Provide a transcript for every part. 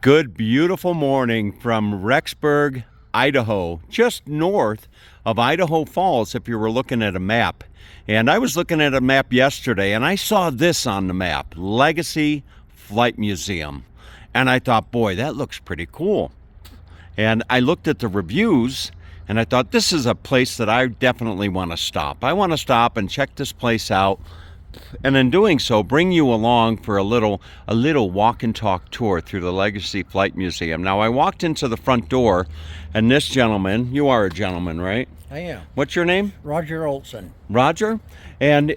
Good, beautiful morning from Rexburg, Idaho, just north of Idaho Falls if you were looking at a map. And I was looking at a map yesterday and I saw this on the map, Legacy Flight Museum. And I thought, boy, that looks pretty cool. And I looked at the reviews and I thought, this is a place that I definitely want to stop. I want to stop and check this place out, and in doing so, bring you along for a little walk and talk tour through the Legacy Flight Museum. Now, I walked into the front door, and this gentleman, you are a gentleman, right? I am. What's your name? Roger Olson. Roger? And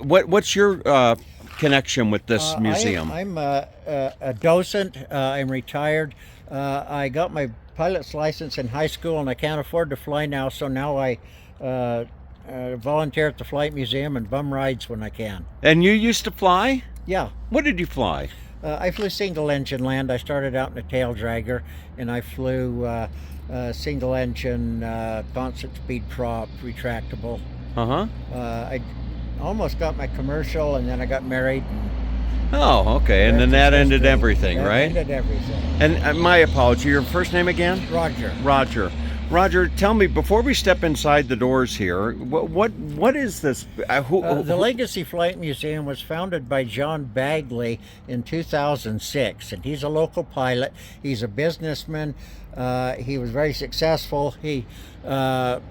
what's your connection with this museum? I'm a docent. I'm retired. I got my pilot's license in high school, and I can't afford to fly now, so now I volunteer at the Flight Museum and bum rides when I can. And you used to fly? Yeah. What did you fly? I flew single engine land. I started out in a tail dragger, and I flew single engine, constant speed prop, retractable. I almost got my commercial, and then I got married. Oh, okay. And then that ended everything, right? Ended everything. And my apology, your first name again? Roger. Roger. Roger, tell me, before we step inside the doors here, what is this? The Legacy Flight Museum was founded by John Bagley in 2006, and he's a local pilot. He's a businessman. He was very successful. He had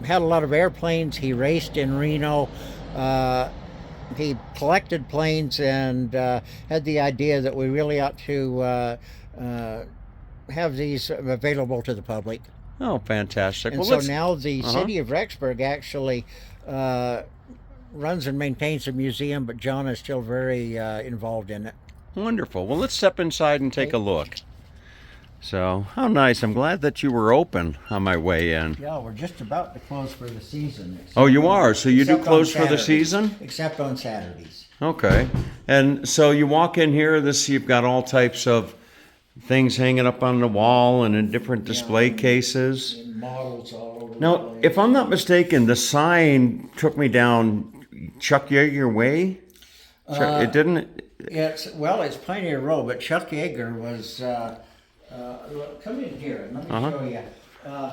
a lot of airplanes. He raced in Reno. He collected planes and had the idea that we really ought to have these available to the public. Oh, fantastic. And so now the city of Rexburg actually runs and maintains the museum, but John is still very involved in it. Wonderful. Well, let's step inside and take a look. So, how nice. I'm glad that you were open on my way in. Yeah, we're just about to close for the season. Oh, you are? So you do close for the season? Except on Saturdays. Okay. And so you walk in here, you've got all types of things hanging up on the wall and in different display cases. And models all over Now, the place. if I'm not mistaken, the sign took me down Chuck Yeager Way. It didn't. It's Pioneer Road, but Chuck Yeager was. Come in here. Let me show you.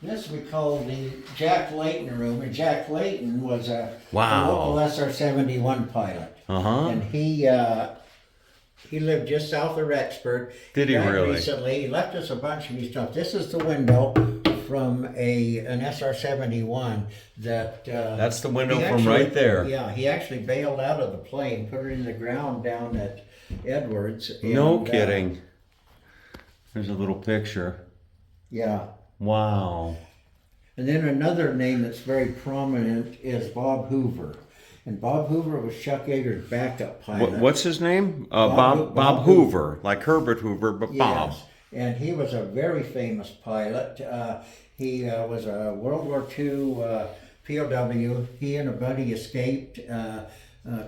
This we call the Jack Layton room, and Jack Layton was a local SR-71 pilot, and he lived just south of Rexburg. Did he really? Recently, he left us a bunch of his stuff. This is the window from an SR-71 that. That's the window from right there. Yeah, he actually bailed out of the plane, put it in the ground down at Edwards. No kidding. There's a little picture. Yeah. Wow. And then another name that's very prominent is Bob Hoover. And Bob Hoover was Chuck Yeager's backup pilot. What's his name? Bob Hoover, like Herbert Hoover, but Bob. Yes. And he was a very famous pilot. He was a World War II POW. He and a buddy escaped,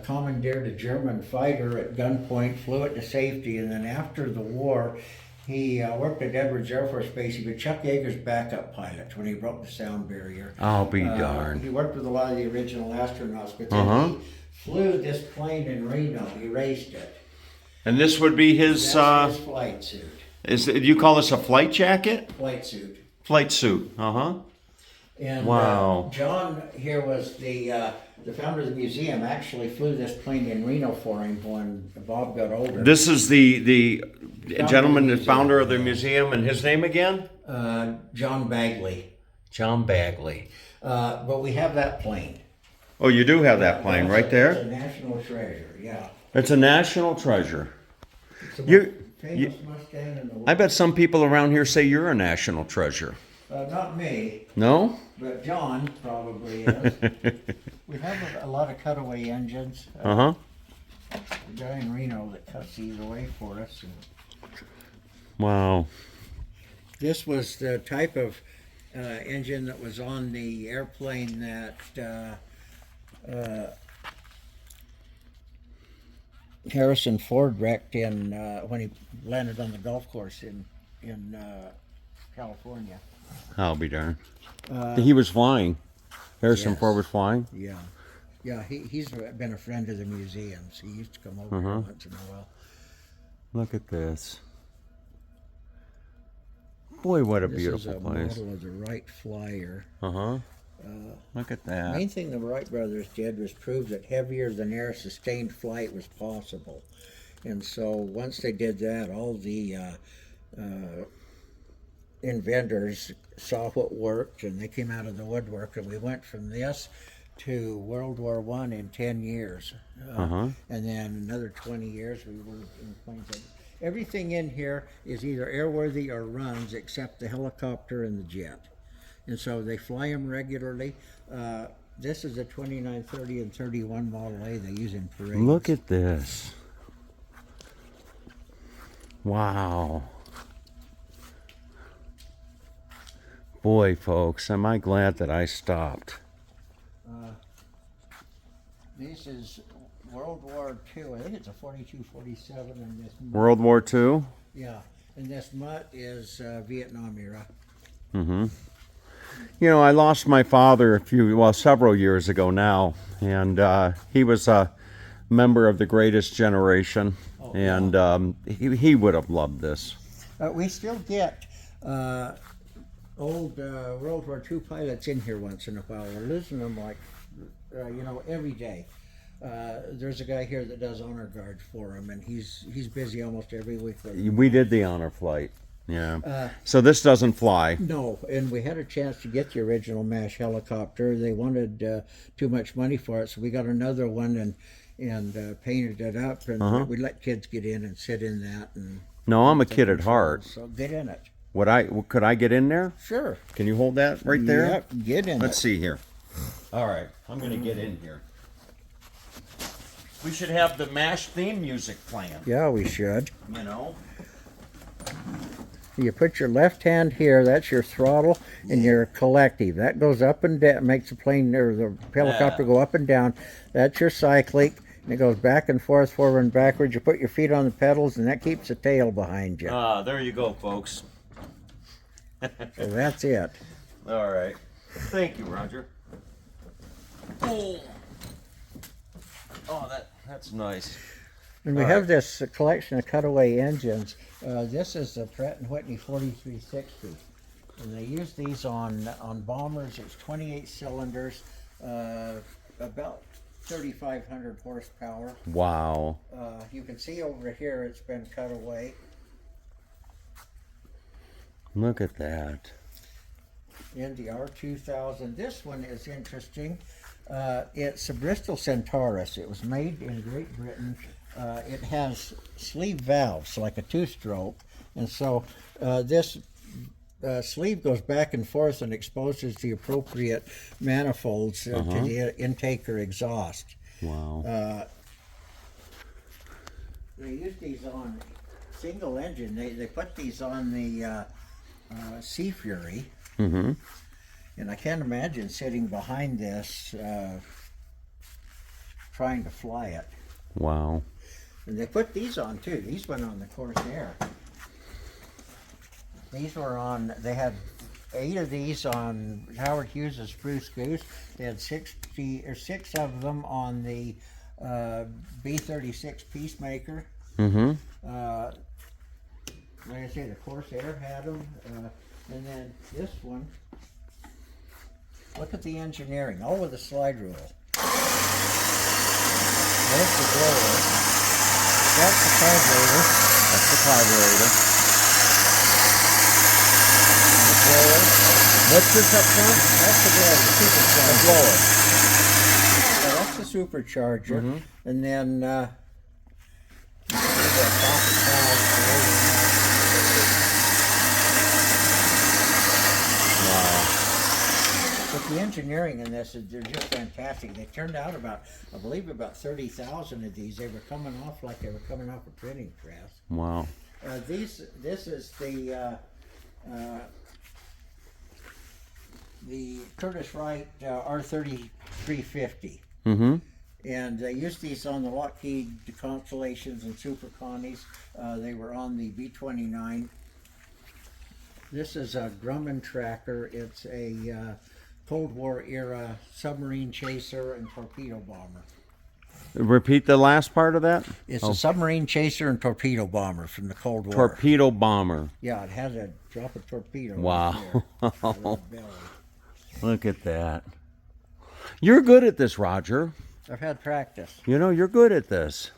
commandeered a German fighter at gunpoint, flew it to safety, and then after the war, he worked at Edwards Air Force Base. He was Chuck Yeager's backup pilot when he broke the sound barrier. I'll be darned. He worked with a lot of the original astronauts, but then he flew this plane in Reno. He raced it. And this would be his. That's his flight suit. Do you call this a flight jacket? Flight suit. Flight suit. And wow. John here was the founder of the museum. Actually flew this plane in Reno for him when Bob got older. This is the gentleman, the founder of the museum, and his name again? John Bagley. John Bagley. But we have that plane. Oh, you do have that plane right there? It's a national treasure, yeah. It's a national treasure. It's the most famous Mustang in the world. I bet some people around here say you're a national treasure. Not me. No? But John probably is. We have a lot of cutaway engines. The guy in Reno that cuts these away for us. Wow. This was the type of engine that was on the airplane that Harrison Ford wrecked in when he landed on the golf course in California. I'll be darned. He was flying. Harrison Ford was flying? Yeah. Yeah, he's been a friend of the museums. He used to come over here once in a while. Look at this. Boy, what a beautiful This is a place. model of the Wright Flyer. Uh-huh. Look at that. Main thing the Wright brothers did was prove that heavier than air sustained flight was possible. And so once they did that, all the inventors saw what worked, and they came out of the woodwork, and we went from this to World War I in 10 years. Uh-huh. And then another 20 years we were in planes. Everything in here is either airworthy or runs except the helicopter and the jet. And so they fly them regularly. This is a 29, 30, and 31 Model A they use in parades. Look at this. Wow. Boy, folks, am I glad that I stopped. This is World War II. I think it's a 42, 47, and this World War II? yeah, and this mutt is Vietnam era. Mm-hmm. You know, I lost my father several years ago now, and he was a member of the Greatest Generation, and he would have loved this. We still get old World War II pilots in here once in a while. We're losing them like, every day. There's a guy here that does honor guard for him, and he's busy almost every week. We did the honor flight, yeah. So this doesn't fly. No, and we had a chance to get the original MASH helicopter. They wanted too much money for it, so we got another one and painted it up, and we let kids get in and sit in that. And no, I'm a kid at heart. So get in it. Could I get in there? Sure. Can you hold that right there? Yep, get in. Let's see here. All right, I'm gonna get in here. We should have the MASH theme music playing. Yeah, we should. You know. You put your left hand here, that's your throttle, and your collective. That goes up and down, makes the plane or the helicopter go up and down. That's your cyclic, and it goes back and forth, forward and backwards. You put your feet on the pedals, and that keeps the tail behind you. There you go, folks. So that's it. All right. Thank you, Roger. Oh, that's nice. And we have this collection of cutaway engines. This is the Pratt & Whitney 4360. And they use these on bombers. It's 28 cylinders, about 3,500 horsepower. Wow. You can see over here it's been cut away. Look at that. In the R2000. This one is interesting. It's a Bristol Centaurus. It was made in Great Britain. It has sleeve valves like a two-stroke, and so this sleeve goes back and forth and exposes the appropriate manifolds to the intake or exhaust. Wow. They use these on single engine. They put these on the Sea Fury. Mm-hmm. And I can't imagine sitting behind this trying to fly it. Wow. And they put these on too. These went on the Corsair. These were on, they had 8 of these on Howard Hughes' Spruce Goose. They had 6 of them on the B-36 Peacemaker. Mm-hmm. Like I say, the Corsair had them. And then this one, look at the engineering, all with a slide rule. There's the blower. That's the carburetor. That's the carburetor. And the blower. What's this up front? That's the blower, the supercharger. The blower. So that's the supercharger. And then but the engineering in this is they're just fantastic. They turned out I believe about 30,000 of these. They were coming off like they were coming off a printing press. Wow. This is the Curtiss Wright R3350. Mm-hmm. And they used these on the Lockheed Constellations and Super Connies. They were on the B-29. This is a Grumman tracker. It's a Cold War era submarine chaser and torpedo bomber. Repeat the last part of that. It's a submarine chaser and torpedo bomber from the Cold War. Torpedo bomber. Yeah, it has a drop of torpedo. Wow. Right there. Belly. Look at that. You're good at this, Roger. I've had practice. You know, you're good at this.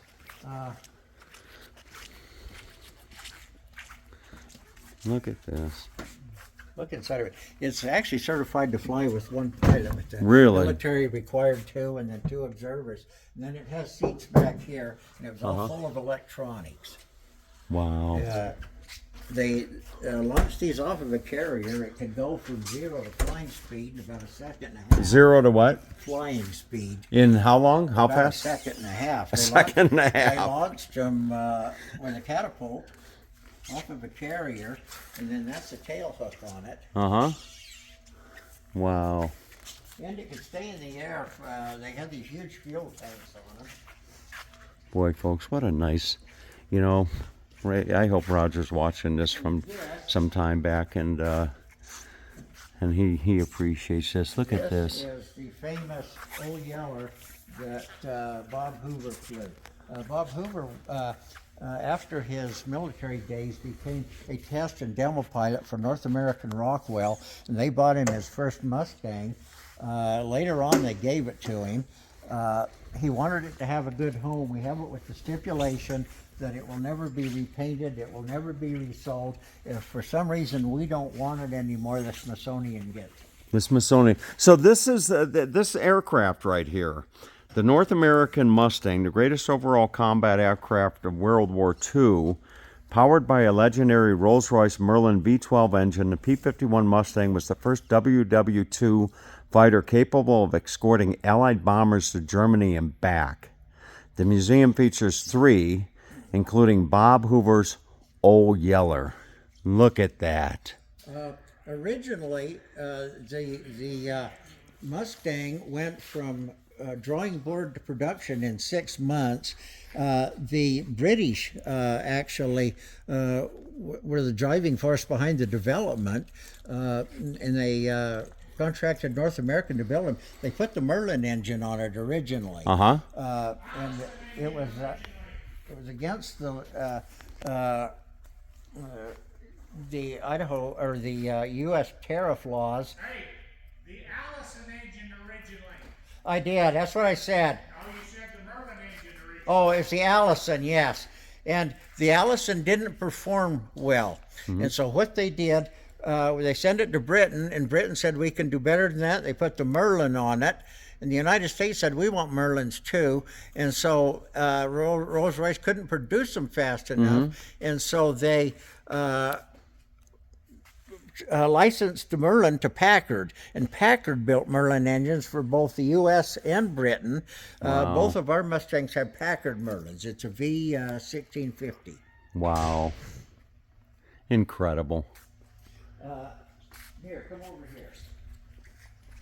Look at this. Look inside of it. It's actually certified to fly with one pilot. But the Really? military required two, and then two observers. And then it has seats back here, and it was all full of electronics. Wow. They launched these off of a carrier. It could go from 0 to flying speed in about a second and a half. 0 to what? Flying speed. In how long? How About fast? a second and a half. A second and a They half. launched them with a catapult off of a carrier, and then that's the tail hook on it. Wow. And it could stay in the air. They had these huge fuel tanks on them. Boy, folks, what a nice, you know, I hope Roger's watching this from some time back, and he appreciates this. Look at this. This is the famous Old Yeller that Bob Hoover flew. Bob Hoover, after his military days, became a test and demo pilot for North American Rockwell, and they bought him his first Mustang. Later on, they gave it to him. He wanted it to have a good home. We have it with the stipulation that it will never be repainted, it will never be resold. If for some reason we don't want it anymore, the Smithsonian gets it. The Smithsonian. So this is this aircraft right here, the North American Mustang, the greatest overall combat aircraft of World War II, powered by a legendary Rolls-Royce Merlin V12 engine. The P-51 Mustang was the first WW2 fighter capable of escorting Allied bombers to Germany and back. The museum features 3, including Bob Hoover's Old Yeller. Look at that. Originally, the Mustang went from drawing board to production in 6 months. The British actually were the driving force behind the development, and they contracted North American to build them. They put the Merlin engine on it originally, and it was against the Idaho or the U.S. tariff laws. Hey, the Allison engine originally. I did. That's what I said. Oh, you said the Merlin engine originally. Oh, it's the Allison, yes. And the Allison didn't perform well. And so what they did, they sent it to Britain, and Britain said, we can do better than that. They put the Merlin on it. And the United States said, we want Merlins too. And so Rolls-Royce couldn't produce them fast enough. And so they licensed the Merlin to Packard. And Packard built Merlin engines for both the U.S. and Britain. Both of our Mustangs have Packard Merlins. It's a V1650. Wow. Incredible. Here, come over here.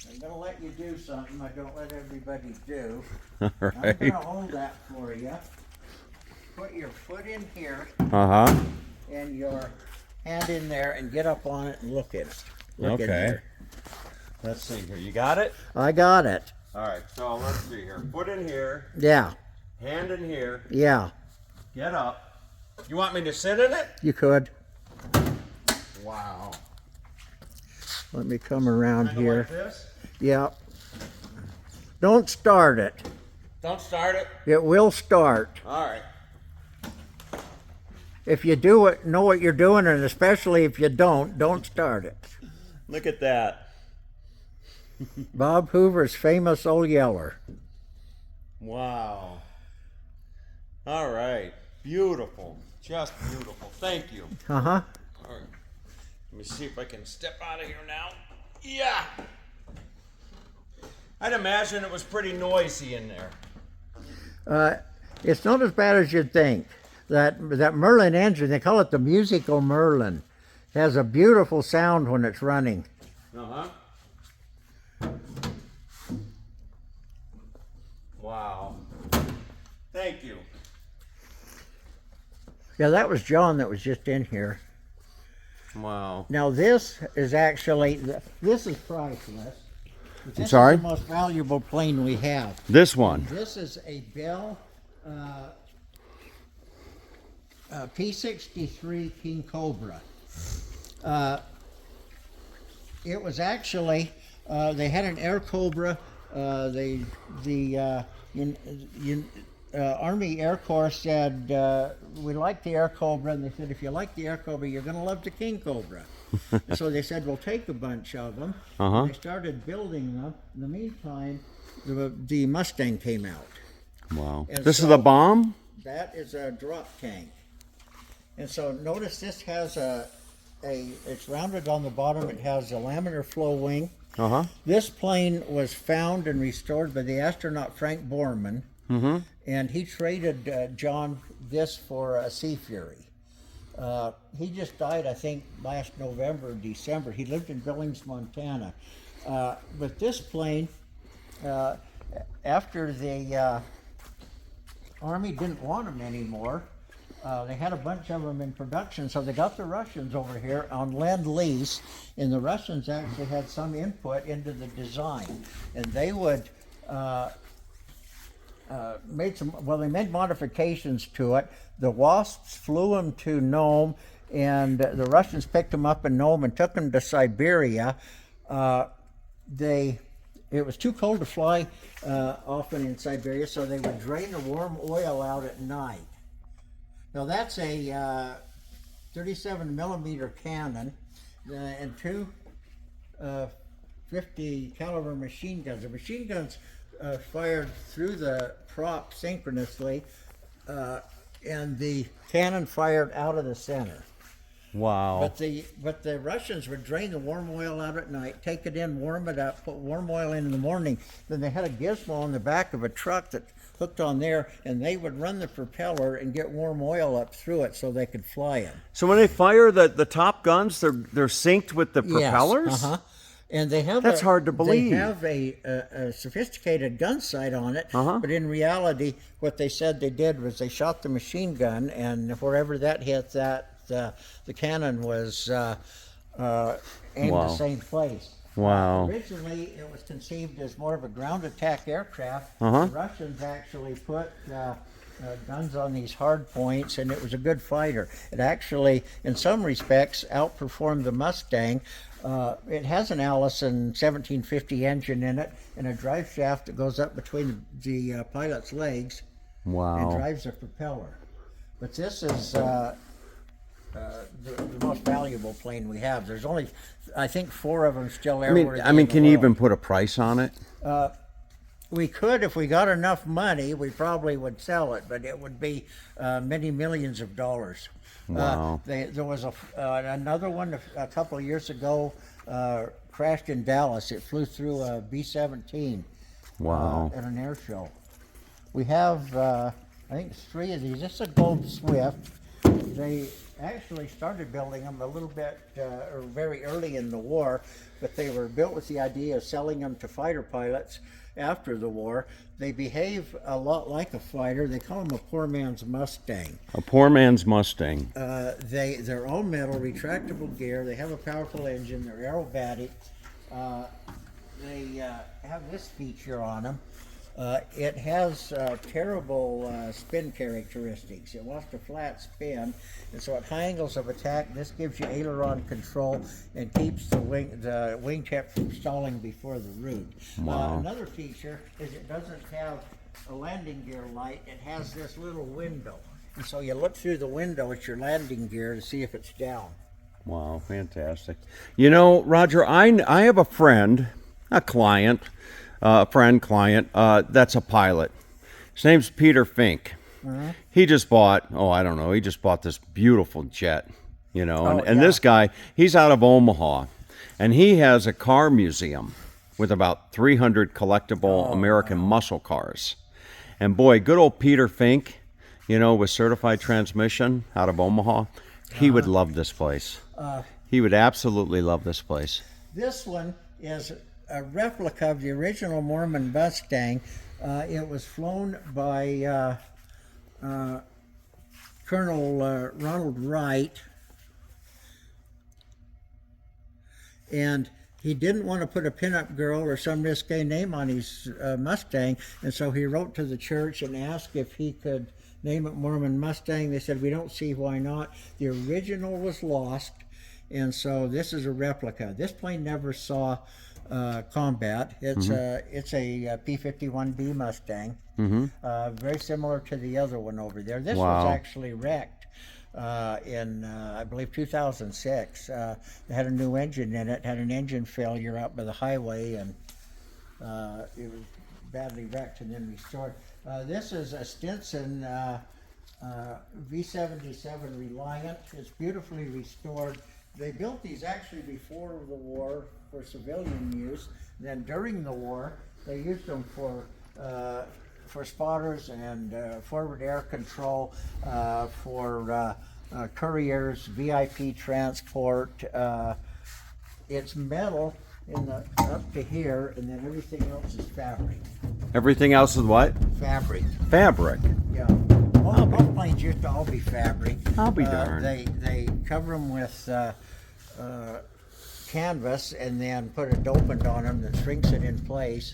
I'm going to let you do something I don't let everybody do. All I'm right. going to hold that for you. Put your foot in here and your hand in there and get up on it and look at it. Look in Okay. there. Let's see here. You got it? I got it. All right. So let's see here. Foot in here. Yeah, Hand in here. yeah, Get up. You want me to sit in it? you could. Wow. Let me come around Kind of here. like this? Yeah. Don't start it. Don't start it. It will start. All right. If you do it, know what you're doing, and especially if you don't start it. Look at that. Bob Hoover's famous Old Yeller. Wow. All right. Beautiful. Just beautiful. Thank you. Uh-huh. All right. Let me see if I can step out of here now. Yeah. I'd imagine it was pretty noisy in there. It's not as bad as you'd think. That Merlin engine, they call it the musical Merlin. It has a beautiful sound when it's running. Wow. Thank you. Yeah, that was John that was just in here. Wow. Now this is actually, this is priceless. But I'm this sorry? is the most valuable plane we have. This one. This is a Bell P-63 King Cobra. It was actually, they had an Air Cobra. Army Air Corps said, we like the Air Cobra, and they said, if you like the Air Cobra, you're going to love the King Cobra. So they said, we'll take a bunch of them. Uh-huh. They started building them. In the meantime, the Mustang came out. Wow. And This is so- the bomb? That is a drop tank. And so notice this has it's rounded on the bottom. It has a laminar flow wing. Uh-huh. This plane was found and restored by the astronaut Frank Borman, Mm-hmm. and he traded John this for a Sea Fury. He just died, I think, last November or December. He lived in Billings, Montana. But this plane, after the Army didn't want them anymore, they had a bunch of them in production, so they got the Russians over here on Lend-Lease, and the Russians actually had some input into the design. And they would they made modifications to it. The Wasps flew them to Nome, and the Russians picked them up in Nome and took them to Siberia. It was too cold to fly often in Siberia, so they would drain the warm oil out at night. Now that's a 37 millimeter cannon and two 50 caliber machine guns. The machine guns fired through the prop synchronously, and the cannon fired out of the center. Wow. But the Russians would drain the warm oil out at night, take it in, warm it up, put warm oil in the morning. Then they had a gizmo on the back of a truck that hooked on there, and they would run the propeller and get warm oil up through it so they could fly it. So when they fire the top guns, they're synced with the propellers? Yes, uh-huh. And they have That's hard to believe. They have a sophisticated gun sight on it, but in reality, what they said they did was they shot the machine gun, and wherever that hit, the cannon was aimed Wow. the same place. Wow. Originally, it was conceived as more of a ground attack aircraft. Uh-huh. The Russians actually put guns on these hard points, and it was a good fighter. It actually, in some respects, outperformed the Mustang. It has an Allison 1750 engine in it and a drive shaft that goes up between the pilot's legs and Wow. drives the propeller. But this is the most valuable plane we have. There's only, I think, 4 of them still airworthy. I mean, in the can you world. even put a price on it? We could, if we got enough money, we probably would sell it, but it would be many millions of dollars. Wow. There was another one a couple of years ago, crashed in Dallas. It flew through a B-17 Wow. at an air show. We have, I think, 3 of these. This is a Gold Swift. They actually started building them a little bit, or very early in the war, but they were built with the idea of selling them to fighter pilots after the war. They behave a lot like a fighter. They call them a poor man's Mustang. A poor man's Mustang. They're all metal, retractable gear. They have a powerful engine. They're aerobatic. They have this feature on them. It has terrible spin characteristics. It wants to flat spin, and so at high angles of attack, this gives you aileron control and keeps the wingtip from stalling before the root. Wow. Another feature is it doesn't have a landing gear light. It has this little window, and so you look through the window at your landing gear to see if it's down. Wow, fantastic. You know, Roger, I have a friend, a client, that's a pilot. His name's Peter Fink. He just bought, he just bought this beautiful jet, and this guy, he's out of Omaha, and he has a car museum with about 300 collectible American muscle cars. And boy, good old Peter Fink, with certified transmission out of Omaha, he would love this place. He would absolutely love this place. This one is a replica of the original Mormon Mustang. It was flown by Colonel Ronald Wright, and he didn't want to put a pinup girl or some risque name on his Mustang, and so he wrote to the church and asked if he could name it Mormon Mustang. They said, we don't see why not. The original was lost, and so this is a replica. This plane never saw combat. It's a P-51D Mustang, very similar to the other one over there. This was actually wrecked in I believe 2006. It had a new engine in it, had an engine failure out by the highway, and it was badly wrecked and then restored. This is a Stinson V-77 Reliant. It's beautifully restored. They built these actually before the war for civilian use. Then during the war, they used them for spotters and forward air control, for couriers, VIP transport. It's metal in the up to here, and then everything else is fabric. Everything else is what? Fabric. Fabric. Yeah. Most planes used to all be fabric. I'll be darned. They cover them with canvas and then put a dopant on them that shrinks it in place.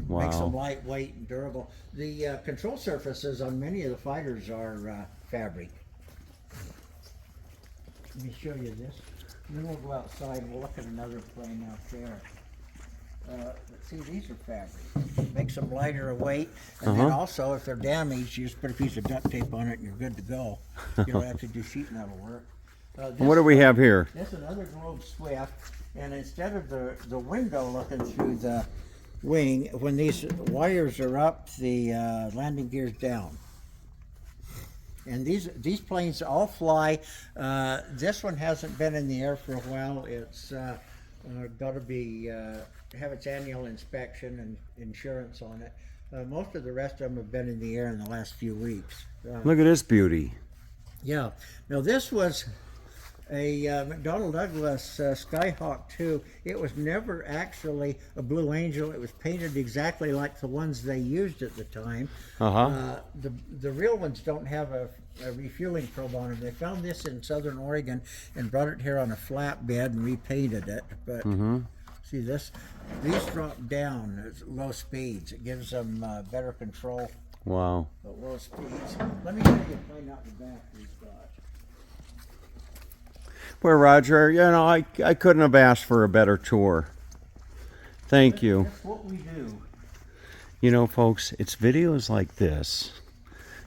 Wow. Makes them lightweight and durable. The control surfaces on many of the fighters are fabric. Let me show you this. Then we'll go outside and we'll look at another plane out there. Let's see, these are fabric. Makes them lighter weight, and then also if they're damaged, you just put a piece of duct tape on it and you're good to go. You don't have to do sheet metal work. What do we have here? This is another Globe Swift, and instead of the window looking through the wing, when these wires are up, the landing gear's down. And these planes all fly. This one hasn't been in the air for a while. It's got to be have its annual inspection and insurance on it. Most of the rest of them have been in the air in the last few weeks. Look at this beauty. Yeah. Now this was a McDonnell Douglas Skyhawk II. It was never actually a Blue Angel. It was painted exactly like the ones they used at the time. The real ones don't have a refueling probe on them. They found this in Southern Oregon and brought it here on a flatbed and repainted it. But see this? These drop down at low speeds. It gives them better control Wow. at low speeds. Let me show you a plane out the back we've got. Well, Roger, you know, I couldn't have asked for a better tour. Thank you. That's what we do. You know, folks, it's videos like this,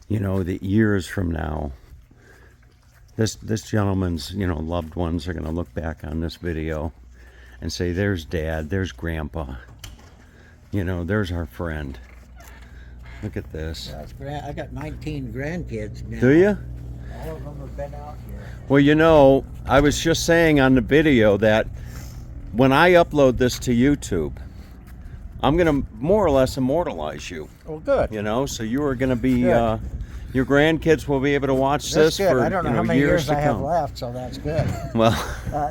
you know, that years from now, this gentleman's, you know, loved ones are going to look back on this video and say, there's Dad, there's Grandpa, you know, there's our friend. Look at this. I got 19 grandkids now. Do you? All of them have been out here. Well, you know, I was just saying on the video that when I upload this to YouTube, I'm going to more or less immortalize you. Well, good. You know, so you are going to be, Good. your grandkids will be able to watch That's this good. for I don't know how many years years to I have come. left, so that's good. Well,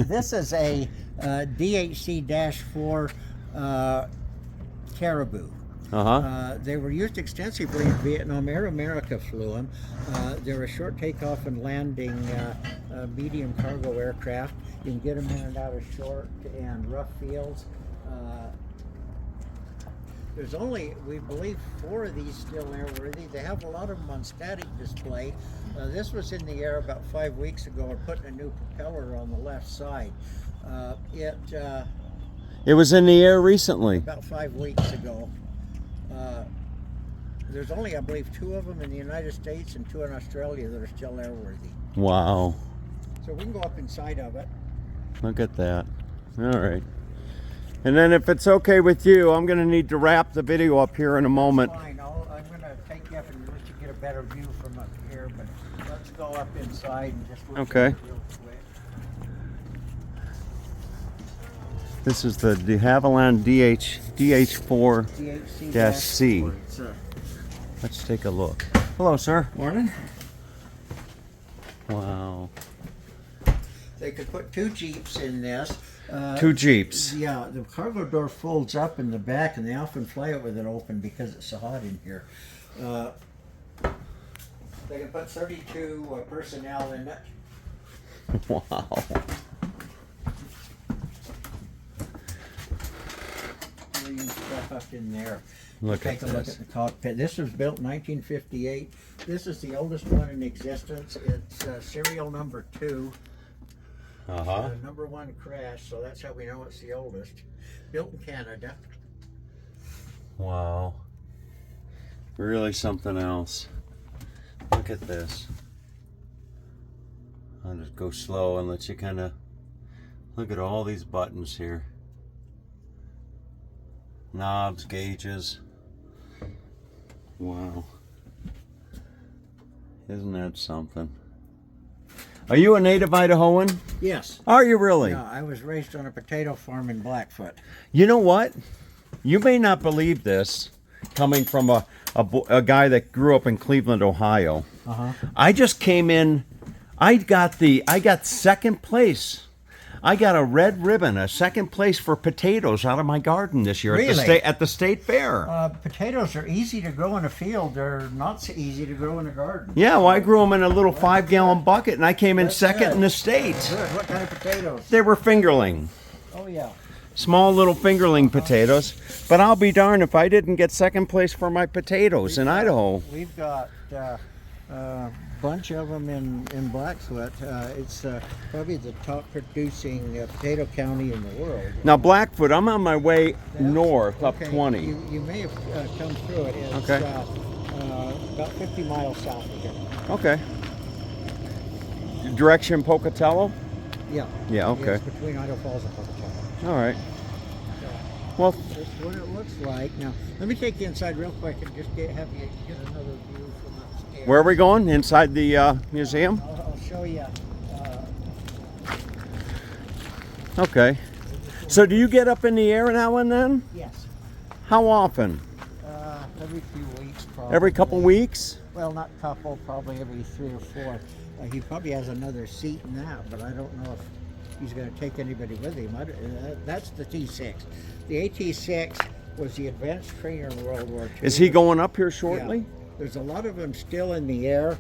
This is a DHC-4 Caribou. They were used extensively in Vietnam. Air America flew them. They're a short takeoff and landing medium cargo aircraft. You can get them in and out of short and rough fields. There's only, we believe, 4 of these still airworthy. They have a lot of them on static display. This was in the air about 5 weeks ago. We're putting a new propeller on the left side. it was in the air recently. About 5 weeks ago. There's only, I believe, 2 of them in the United States and 2 in Australia that are still airworthy. Wow. So we can go up inside of it. Look at that. All right. And then if it's okay with you, I'm going to need to wrap the video up here in a moment. Fine. I'm going to take you up and let you get a better view from up here, but let's go up inside and just look Okay. at it real quick. This is the de Havilland DH4-C. DHC-4. Let's take a look. Hello, sir. Morning. Wow. They could put 2 Jeeps in this. 2 Jeeps. Yeah, the cargo door folds up in the back, and they often fly it with it open because it's so hot in here. They can put 32 personnel in it. Wow. submarine stuff up in there. Look Take at a look this. at the cockpit. This was built in 1958. This is the oldest one in existence. It's serial number 2. Uh-huh. Number 1 crash, so that's how we know it's the oldest. Built in Canada. Wow. Really something else. Look at this. I'll just go slow and let you kind of look at all these buttons here. Knobs, gauges. Wow. Isn't that something? Are you a native Idahoan? Yes. Are you really? Yeah, I was raised on a potato farm in Blackfoot. You know what? You may not believe this, coming from a guy that grew up in Cleveland, Ohio. Uh-huh. I just came in. I got second place. I got a red ribbon, a second place for potatoes out of my garden this year Really? at the state fair. Potatoes are easy to grow in a field. They're not so easy to grow in a garden. Yeah, well, I grew them in a little 5-gallon bucket, and I came in That's second good. in the state. Good. What kind of potatoes? They were fingerling. Oh, yeah. Small little fingerling potatoes. But I'll be darned if I didn't get second place for my potatoes in Idaho. We've got a bunch of them in Blackfoot. It's probably the top producing potato county in the world. Now, Blackfoot, I'm on my way north, up Okay, 20. You may have come through it. It's Okay. about 50 miles south of here. Okay. Direction Pocatello? Yeah. Yeah, okay. It's between Idaho Falls and Pocatello. All right. Well, That's what it looks like. Now, let me take you inside real quick and just have you get another view from upstairs. where are we going? Inside the museum? I'll show you. Okay. So do you get up in the air now and then? Yes. How often? Every few weeks, probably. Every couple weeks? Well, not couple, probably every 3 or 4. He probably has another seat in that, but I don't know if he's going to take anybody with him. That's the T6. The AT6 was the advanced trainer in World War II. Is he going up here shortly? Yeah. There's a lot of them still in the air.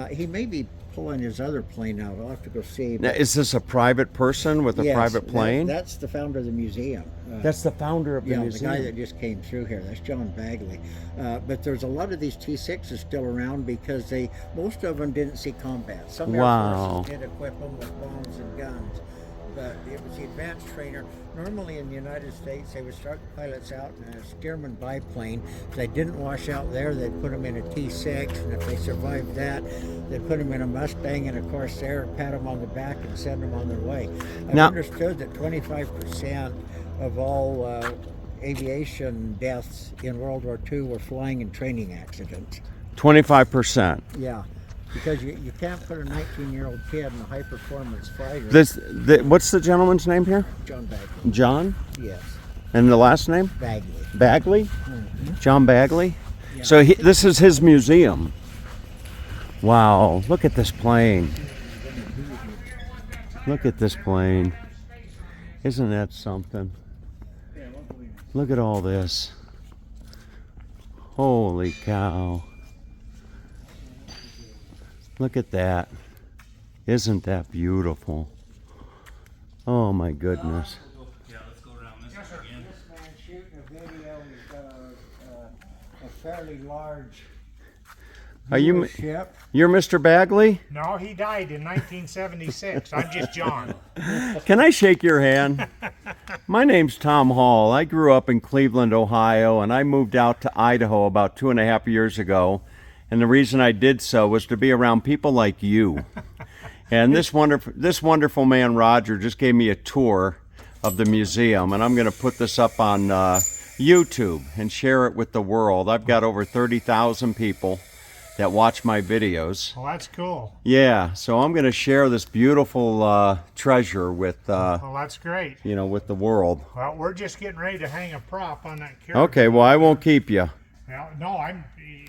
He may be pulling his other plane out. I'll have to go see. Now, is this a private person with a Yes, private plane? That's the founder of the museum. That's the founder of the Yeah, museum. the guy that just came through here. That's John Bagley. But there's a lot of these T6s still around because most of them didn't see combat. Some Air Wow. Forces did equip them with bombs and guns, but it was the advanced trainer. Normally in the United States, they would start the pilots out in a Stearman biplane. If they didn't wash out there, they'd put them in a T6, and if they survived that, they'd put them in a Mustang and a Corsair, pat them on the back, and send them on their way. I've Now- understood that 25% of all aviation deaths in World War II were flying and training accidents. 25%. Yeah, because you can't put a 19-year-old kid in a high-performance fighter. What's the gentleman's name here? John Bagley. John? Yes, And the last name? Bagley. Bagley? Mhm. John Bagley? Yeah. So this is his museum. Wow, look at this plane. Look at this plane. Isn't that something? Look at all this. Holy cow. Look at that. Isn't that beautiful? Oh my goodness. Yeah, let's go around this again. This man shooting a video. He's got a fairly large Are you viewership. you're Mr. Bagley? No, he died in 1976. I'm just John. Can I shake your hand? My name's Tom Hall. I grew up in Cleveland, Ohio, and I moved out to Idaho about 2.5 years ago. And the reason I did so was to be around people like you. And this wonderful man, Roger, just gave me a tour of the museum, and I'm going to put this up on YouTube and share it with the world. I've got over 30,000 people that watch my videos. Well, that's cool. Yeah, so I'm going to share this beautiful treasure with Well, that's great. with the world. Well, we're just getting ready to hang a prop on that carriage. Okay, well, I won't keep you. Well, no,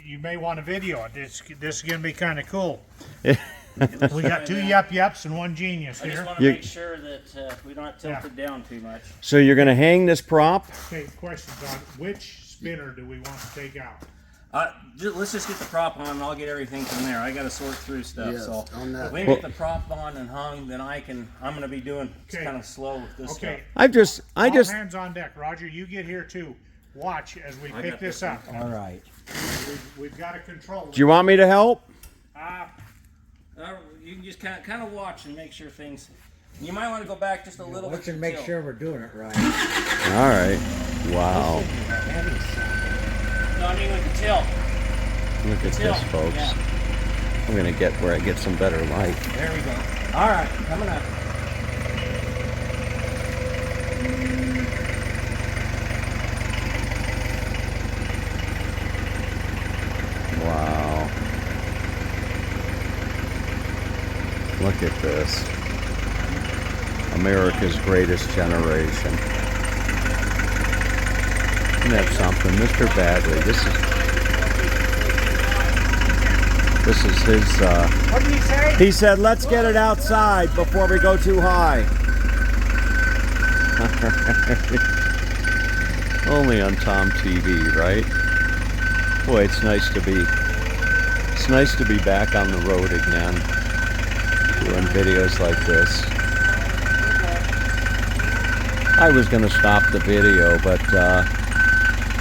you may want to video it. This is going to be kind of cool. We got 2 yups and 1 genius I just here. want to You- make sure that we don't tilt it down too much. So you're going to hang this prop? Okay, questions on which spinner do we want to take out? Let's just get the prop on and I'll get everything from there. I got to sort through stuff. Yes, so on that. if we get the prop on and hung, then I'm going to be doing Okay. kind of slow with this Okay. stuff. I All just, hands on deck. Roger, you get here too. Watch as we pick got this this up. All right. We've got to control do you want me to help? You can just kind of watch and make sure things. You might want to go back just a little Let's bit. just make tilt. sure we're doing it right. All right. Wow. Heavy sound. No, I mean with the tilt. Look at Tilt. this, folks. Yeah. I'm going to get where I get some better light. There we go. All right, coming up. Wow. Look at this. America's greatest generation. Isn't that something? Mr. Bagley, this is his, What did he say? he said, let's get it outside before we go too high. Only on Tom TV, right? Boy, it's nice to be back on the road again, doing videos like this. I was gonna stop the video, but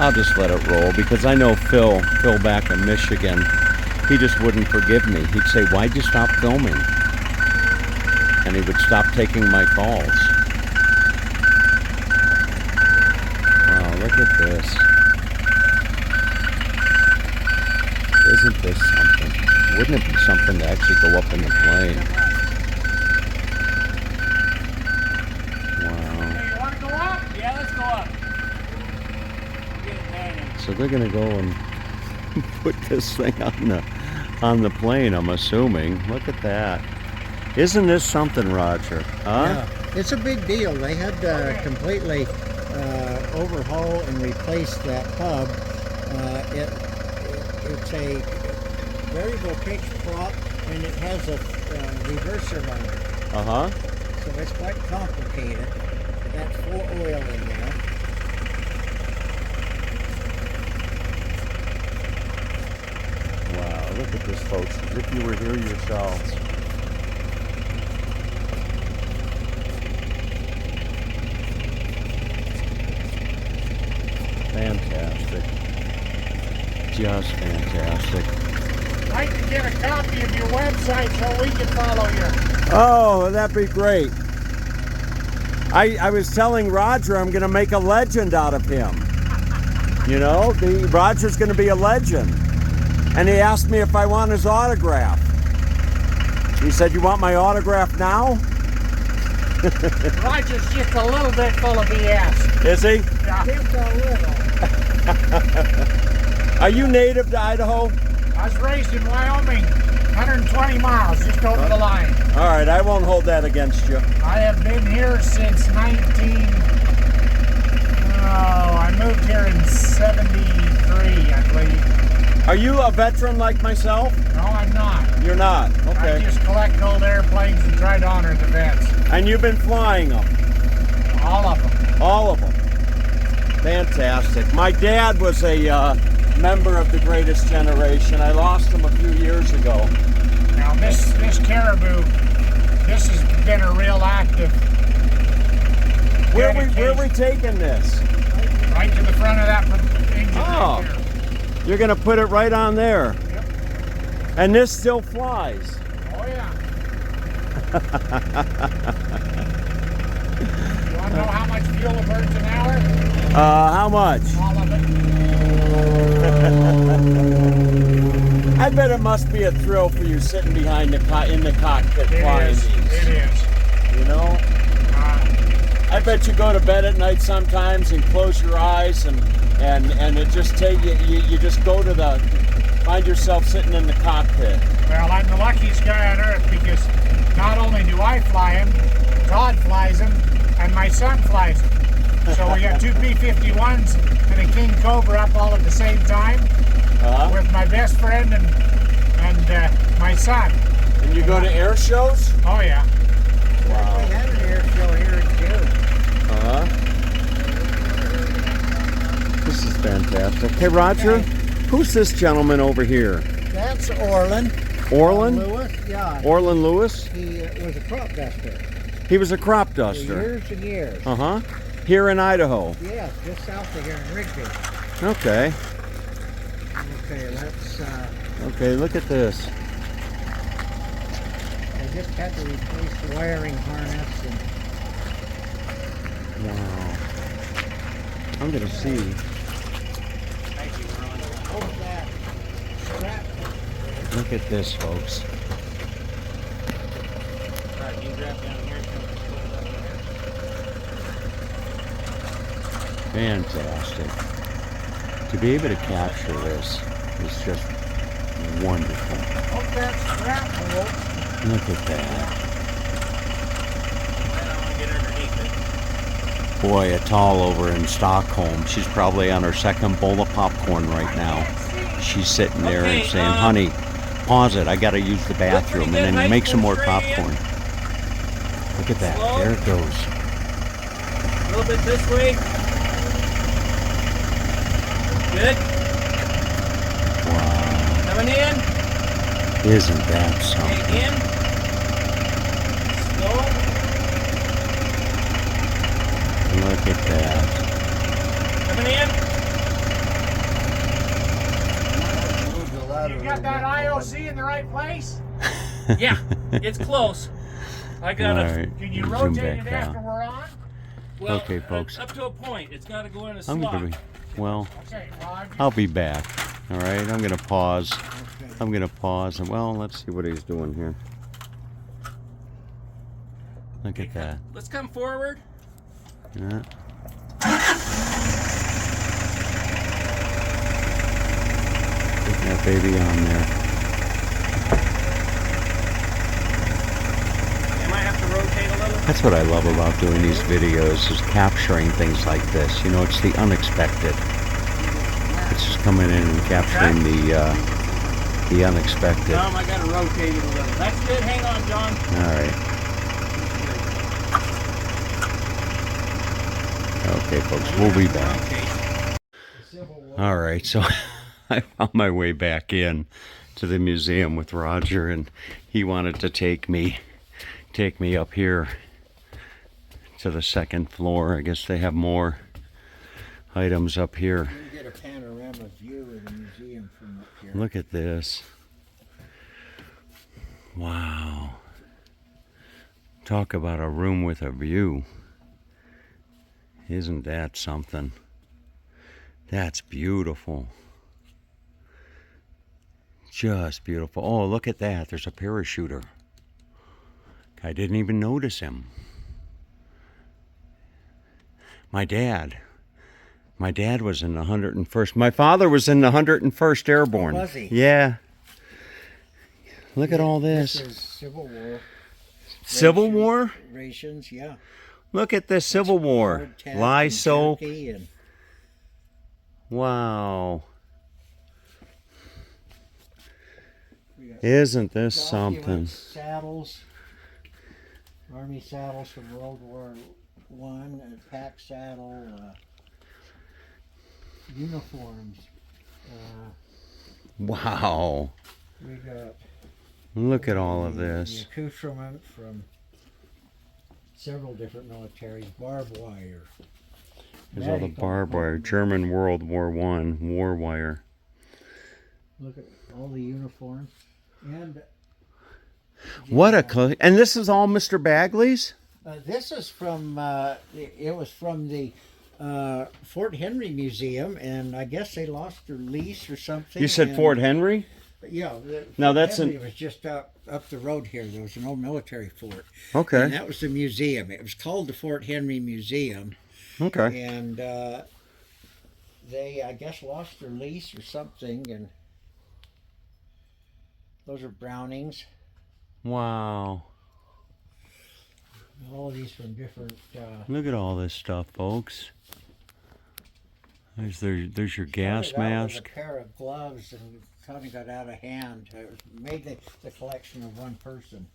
I'll just let it roll because I know Phil back in Michigan, he just wouldn't forgive me. He'd say, why'd you stop filming? And he would stop taking my calls. Wow, look at this. Isn't this something? Wouldn't it be something to actually go up in the plane? Wow. Hey, you want to go up? Yeah, let's go up. Get it hanging. So they're gonna go and put this thing on the plane, I'm assuming. Look at that. Isn't this something, Roger? Huh? Yeah, it's a big deal. They had to completely overhaul and replace that hub. It's a variable pitch prop, and it has a reverser on it. Uh-huh. So it's quite complicated. That's full oil in there. Wow, look at this, folks, as if you were here yourselves. Fantastic. Just fantastic. I'd like to get a copy of your website so we can follow you. Oh, that'd be great. I was telling Roger I'm going to make a legend out of him. You know, Roger's going to be a legend. And he asked me if I want his autograph. He said, you want my autograph now? Roger's just a little bit full of BS. Is he? Yeah. Just a little. Are you native to Idaho? I was raised in Wyoming, 120 miles just over the line. All right, I won't hold that against you. I have been here since I moved here in 73, I believe. Are you a veteran like myself? No, I'm not. You're not. I Okay. just collect old airplanes and try to honor the vets. And you've been flying them? All of them. All of them. Fantastic. My dad was a member of the greatest generation. I lost him a few years ago. Now this caribou, this has been a real active. Where are we taking this? Right to the front of that engine Oh. right there. You're going to put it right on there. Yep. And this still flies. Oh yeah. You want to know how much fuel it burns an hour? How much? All of it. I bet it must be a thrill for you sitting behind in the cockpit It flying is. these. It is. You know? I bet you go to bed at night sometimes and close your eyes and it just you just go to find yourself sitting in the cockpit. Well, I'm the luckiest guy on earth because not only do I fly him, Todd flies him, and my son flies him. So we got two P-51s and a King Cobra up all at the same time with my best friend and my son. And you go to air shows? Oh yeah. Wow. We had an air show here in June. This is fantastic. Hey, Roger, Who's this gentleman over here? That's Orland. Orland? Lewis, yeah. Orland Lewis? He was a crop duster He was a crop for duster. years and years. Uh-huh. Here in Idaho. Yeah, just south of here in Rexburg. Okay. Okay, let's. Okay, look at this. I just had to replace the wiring harness and. Wow. I'm gonna see. Thank you, Ron. Oh, that strap. Look at this, folks. All right, you grab down here. Fantastic. To be able to capture this is just wonderful. Oh, that strap hole. Look at that. I don't want to get underneath it. Boy, it's all over in Stockholm. She's probably on her second bowl of popcorn right now. She's sitting there and Okay, saying, honey, pause it. I got to use the bathroom. pretty And good then make some more height from popcorn. Look at that. Slow. There it goes. A little bit this way. Good. Wow. Coming in. Isn't that Okay, something? in. Slow. Look at that. Coming in. You got that IOC in the right place? Yeah, it's close. I got All it. right. Can you Zoom rotate back it after out. we're on? Well, Okay, folks. Up to a point. It's got to go in a I'm slot. gonna be, well, Okay, Rod. I'll be back. All right, I'm gonna pause. I'm gonna pause and well, let's see what he's doing here. Look at that. Let's come forward. Yeah. Put that baby on there. I might have to rotate a little. That's what I love about doing these videos is capturing things like this. You know, it's the unexpected. It's just coming in and capturing the unexpected. I got to rotate it a little. That's good. Hang on, John. All right. Okay, folks, we'll be back. All right, so I found my way back in to the museum with Roger, and he wanted to take me up here to the second floor. I guess they have more items up here. You can get a panorama view of the museum from up here. Look at this. Wow. Talk about a room with a view. Isn't that something? That's beautiful. Just beautiful. Oh, look at that. There's a parachuter. I didn't even notice him. My dad was in the 101st. My father was in the 101st Airborne. Oh, was he? Yeah. Look at all this. This is Civil War. Civil War? Rations, yeah. Look at this Civil War. Hardtack Lye and soap. jerky and Wow. we got Isn't this documents, something? Saddles, Army saddles from World War One, a pack saddle, uniforms. Wow. We got Look at all of the this. accoutrement from several different militaries, barbed wire. There's all the medical barbed wire. equipment. German World War I war wire. Look at all the uniforms. And What a and this is all Mr. Bagley's? this is from, it was from the Fort Henry Museum, and I guess they lost their lease or something. You said and- Fort Henry? Yeah. Now Fort that's Henry an- was just up the road here. There was an old military fort. And Okay. that was the museum. It was called the Fort Henry Museum. Okay. And they, I guess, lost their lease or something. And those are Brownings. Wow. All of these from different. Look at all this stuff, folks. There's your gas started out with mask. a pair of gloves and kind of got out of hand. It was made the collection of one person.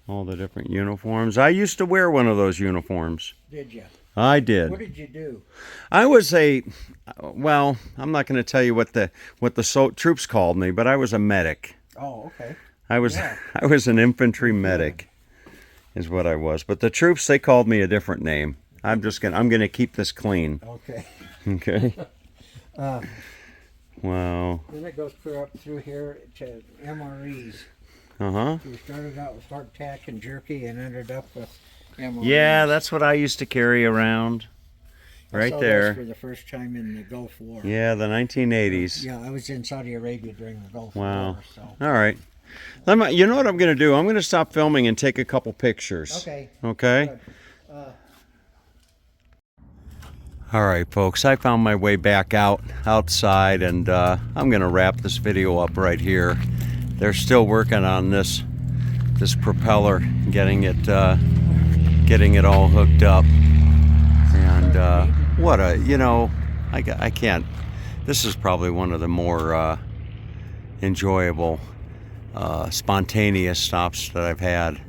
All the different uniforms. I used to wear one of those uniforms. Did you? I did. What did you do? I was well, I'm not going to tell you what the troops called me, but I was a medic. Oh, okay. I was Yeah. I was an infantry medic, is what I was. But the troops, they called me a different name. I'm gonna keep this clean. Okay. Okay. Wow. Then it goes clear up through here to MREs. Uh-huh. We started out with hardtack and jerky and ended up with MREs. Yeah, that's what I used to carry around. I Right saw there. those for the first time in the Gulf War. Yeah, the 1980s. Yeah, I was in Saudi Arabia during the Gulf Wow. War. So. All right. You know what I'm going to do? I'm going to stop filming and take a couple pictures. Okay. Okay? Good. All right, folks. I found my way back outside, and I'm going to wrap this video up right here. They're still working on this propeller, getting it all hooked up. And what a, I can't. This is probably one of the more enjoyable, spontaneous stops that I've had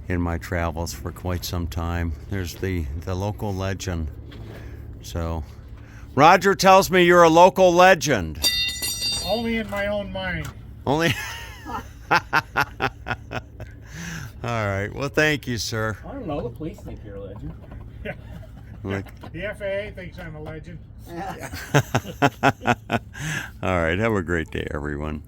in my travels for quite some time. There's the local legend. So, Roger tells me you're a local legend. Only in my own mind. Only. All right. Well, thank you, sir. I don't know. The police think you're a legend. Look. The FAA thinks I'm a legend. All right. Have a great day, everyone.